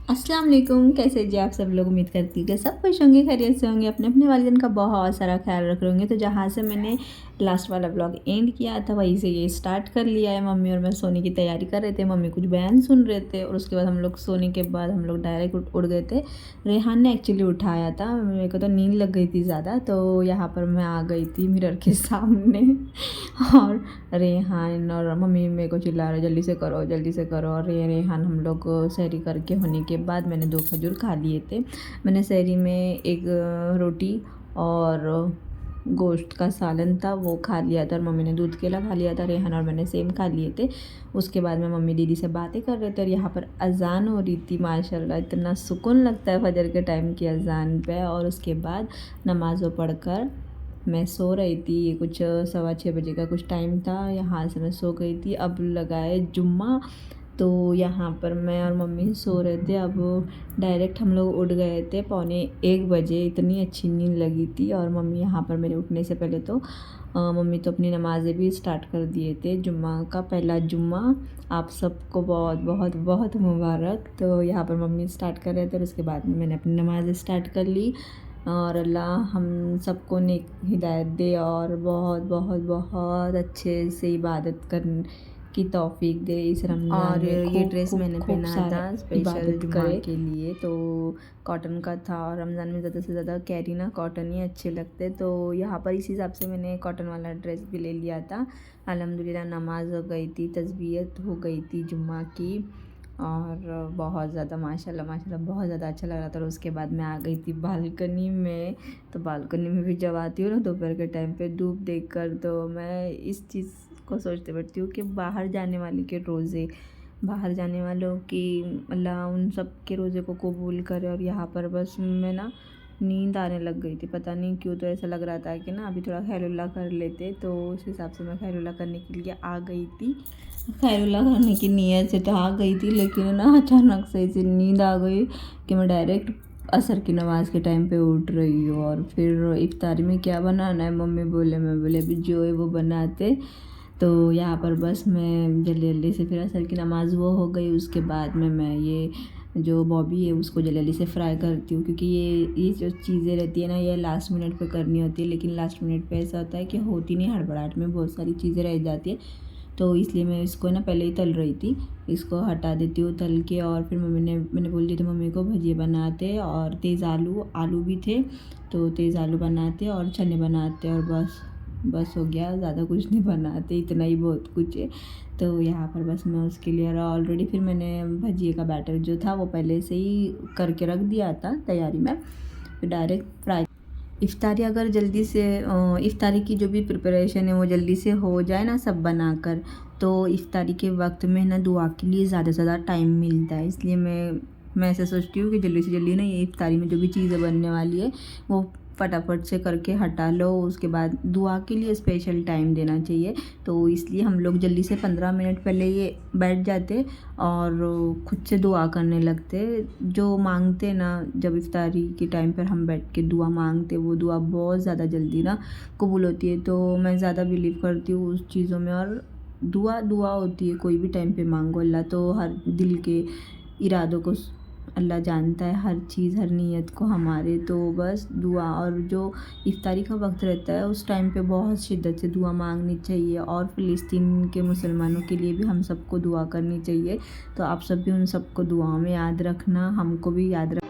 अस्सलाम वालेकुम। कैसे जी आप सब लोग? उम्मीद करती हूँ कि सब खुश होंगे, खैरियत से होंगे, अपने अपने वालिदैन का बहुत सारा ख्याल रख रहे होंगे। तो जहाँ से मैंने लास्ट वाला ब्लॉग एंड किया था वहीं से ये स्टार्ट कर लिया है। मम्मी और मैं सोने की तैयारी कर रहे थे, मम्मी कुछ बयान सुन रहे थे और उसके बाद हम लोग सोने के बाद हम लोग डायरेक्ट उड़ गए थे। रेहान ने एक्चुअली उठाया था, मेरे को तो नींद लग गई थी ज़्यादा, तो यहाँ पर मैं आ गई थी मिरर के सामने और रेहान और मम्मी मेरे को चिल्ला रहे जल्दी से करो जल्दी से करो। और रेहान हम लोग सहरी करके होने के बाद मैंने 2 खजूर खा लिए थे। मैंने सहरी में एक रोटी और गोश्त का सालन था वो खा लिया था और मम्मी ने दूध केला खा लिया था। रेहान और मैंने सेम खा लिए थे। उसके बाद में मम्मी दीदी से बातें कर रहे थे और यहाँ पर अज़ान हो रही थी। माशाल्लाह इतना सुकून लगता है फजर के टाइम की अज़ान पे। और उसके बाद नमाज़ों पढ़कर मैं सो रही थी। ये कुछ 6:15 बजे का कुछ टाइम था, यहाँ से मैं सो गई थी। अब लगा है जुम्मा, तो यहाँ पर मैं और मम्मी सो रहे थे। अब डायरेक्ट हम लोग उठ गए थे 12:45 बजे। इतनी अच्छी नींद लगी थी। और मम्मी यहाँ पर मेरे उठने से पहले तो मम्मी तो अपनी नमाज़ें भी स्टार्ट कर दिए थे। जुम्मा का पहला जुम्मा आप सबको बहुत बहुत बहुत मुबारक। तो यहाँ पर मम्मी स्टार्ट कर रहे थे और उसके बाद में मैंने अपनी नमाज़ स्टार्ट कर ली। और अल्लाह हम सबको नेक हिदायत दे और बहुत बहुत बहुत अच्छे से इबादत करने की तौफीक दे इस रमज़ान और में। ये ड्रेस मैंने पहना था स्पेशल जुम्मा के लिए, तो कॉटन का था। और रमज़ान में ज़्यादा से ज़्यादा कैरीना कॉटन ही अच्छे लगते, तो यहाँ पर इस हिसाब से मैंने कॉटन वाला ड्रेस भी ले लिया था। अल्हम्दुलिल्लाह नमाज हो गई थी, तस्बीयत हो गई थी जुम्मा की और बहुत ज़्यादा माशाल्लाह माशाल्लाह बहुत ज़्यादा अच्छा लग रहा था। और उसके बाद मैं आ गई थी बालकनी में। तो बालकनी में भी जब आती हूँ ना दोपहर के टाइम पे धूप देखकर, तो मैं इस चीज़ को सोचते बैठती हूँ कि बाहर जाने वाले के रोज़े, बाहर जाने वालों की अल्लाह उन सब के रोज़े को कबूल करे। और यहाँ पर बस मैं ना नींद आने लग गई थी, पता नहीं क्यों। तो ऐसा लग रहा था कि ना अभी थोड़ा खैरुल्लाह कर लेते, तो उस हिसाब से मैं खैरुल्लाह करने के लिए आ गई थी। खैरुल्लाह करने की नीयत से तो आ गई थी, लेकिन ना अचानक से ऐसी नींद आ गई कि मैं डायरेक्ट असर की नमाज़ के टाइम पे उठ रही हूँ। और फिर इफ्तारी में क्या बनाना है मम्मी बोले, मैं बोले अभी जो है वो बनाते। तो यहाँ पर बस मैं जल्दी जल्दी से फिर असर की नमाज़ वो हो गई। उसके बाद में मैं ये जो बॉबी है उसको जल्दी जल्दी से फ्राई करती हूँ, क्योंकि ये जो चीज़ें रहती है ना ये लास्ट मिनट पे करनी होती है। लेकिन लास्ट मिनट पे ऐसा होता है कि होती नहीं, हड़बड़ाहट में बहुत सारी चीज़ें रह जाती है। तो इसलिए मैं इसको ना पहले ही तल रही थी, इसको हटा देती हूँ तल के। और फिर मैंने बोल दिया था मम्मी को भजिए बनाते और तेज़ आलू भी थे, तो तेज़ आलू बनाते और चने बनाते और बस हो गया। ज़्यादा कुछ नहीं बनाते, इतना ही बहुत कुछ है। तो यहाँ पर बस मैं उसके लिए ऑलरेडी फिर मैंने भजिए का बैटर जो था वो पहले से ही करके रख दिया था तैयारी में। फिर डायरेक्ट फ्राई इफ्तारी अगर जल्दी से इफ्तारी की जो भी प्रिपरेशन है वो जल्दी से हो जाए ना सब बनाकर, तो इफ्तारी के वक्त में ना दुआ के लिए ज़्यादा से ज़्यादा टाइम मिलता है। इसलिए मैं ऐसे सोचती हूँ कि जल्दी से जल्दी ना ये इफ्तारी में जो भी चीज़ें बनने वाली है वो फटाफट से करके हटा लो। उसके बाद दुआ के लिए स्पेशल टाइम देना चाहिए, तो इसलिए हम लोग जल्दी से 15 मिनट पहले ये बैठ जाते और खुद से दुआ करने लगते। जो मांगते ना जब इफ्तारी के टाइम पर हम बैठ के दुआ मांगते, वो दुआ बहुत ज़्यादा जल्दी ना कबूल होती है। तो मैं ज़्यादा बिलीव करती हूँ उस चीज़ों में। और दुआ होती है, कोई भी टाइम पे मांगो, अल्लाह तो हर दिल के इरादों को अल्लाह जानता है, हर चीज़ हर नीयत को हमारे। तो बस दुआ, और जो इफ्तारी का वक्त रहता है उस टाइम पे बहुत शिद्दत से दुआ मांगनी चाहिए। और फ़िलिस्तीन के मुसलमानों के लिए भी हम सबको दुआ करनी चाहिए। तो आप सब भी उन सबको दुआ में याद रखना, हमको भी याद रखना।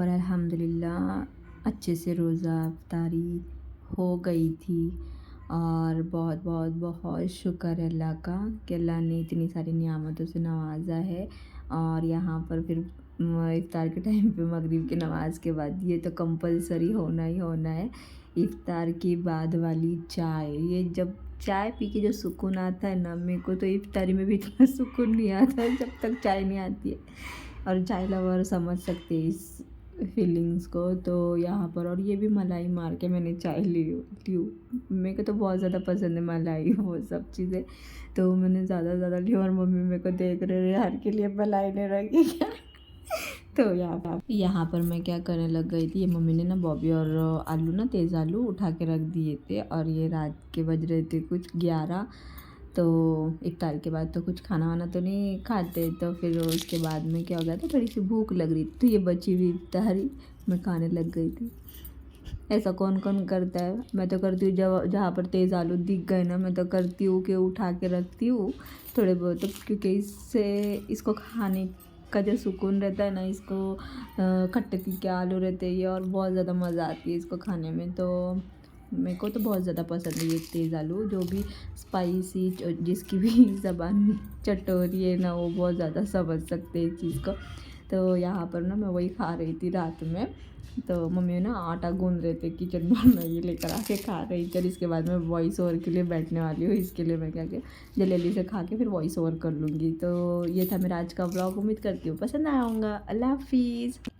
अल्हम्दुलिल्लाह अच्छे से रोज़ा इफ्तारी हो गई थी। और बहुत बहुत बहुत शुक्र है अल्लाह का कि अल्लाह ने इतनी सारी नियामतों से नवाजा है। और यहाँ पर फिर इफ़्तार के टाइम पे मगरिब की नमाज़ के बाद ये तो कंपलसरी होना ही होना है, इफ़्तार के बाद वाली चाय। ये जब चाय पी के जो सुकून आता है ना, मेरे को तो इफ़्तारी में भी इतना सुकून नहीं आता है जब तक चाय नहीं आती है। और चाय लवर समझ सकते हैं इस फीलिंग्स को। तो यहाँ पर और ये भी मलाई मार के मैंने चाय ली हूँ। मेरे को तो बहुत ज़्यादा पसंद है मलाई वो सब चीज़ें, तो मैंने ज़्यादा ज़्यादा ली और मम्मी मेरे को देख रहे यार के लिए मलाई नहीं रखी क्या। तो यहाँ पर मैं क्या करने लग गई थी, ये मम्मी ने ना बॉबी और आलू ना तेज़ आलू उठा के रख दिए थे और ये रात के बज रहे थे कुछ 11। तो इफ्तार के बाद तो कुछ खाना वाना तो नहीं खाते, तो फिर उसके बाद में क्या हो गया था, थोड़ी सी भूख लग रही थी, तो ये बची हुई इफ्तारी मैं खाने लग गई थी। ऐसा कौन कौन करता है? मैं तो करती हूँ, जब जहाँ पर तेज़ आलू दिख गए ना, मैं तो करती हूँ कि उठा के रखती हूँ थोड़े बहुत, तो क्योंकि इससे इसको खाने का जो सुकून रहता है ना, इसको खट्टे तीखे आलू रहते हैं ये, और बहुत ज़्यादा मज़ा आती है इसको खाने में। तो मेरे को तो बहुत ज़्यादा पसंद है ये तेज़ आलू, जो भी स्पाइसी जिसकी भी ज़बान चटोरी है ना, वो बहुत ज़्यादा समझ सकते हैं इस चीज़ को। तो यहाँ पर ना मैं वही खा रही थी रात में, तो मम्मी ना आटा गूंद रहे थे किचन में, मैं ये लेकर आके खा रही थी। और इसके बाद मैं वॉइस ओवर के लिए बैठने वाली हूँ, इसके लिए मैं क्या कि जल्दी से खा के फिर वॉइस ओवर कर लूँगी। तो ये था मेरा आज का व्लॉग, उम्मीद करती हूँ पसंद आया होगा। अल्लाह हाफिज़।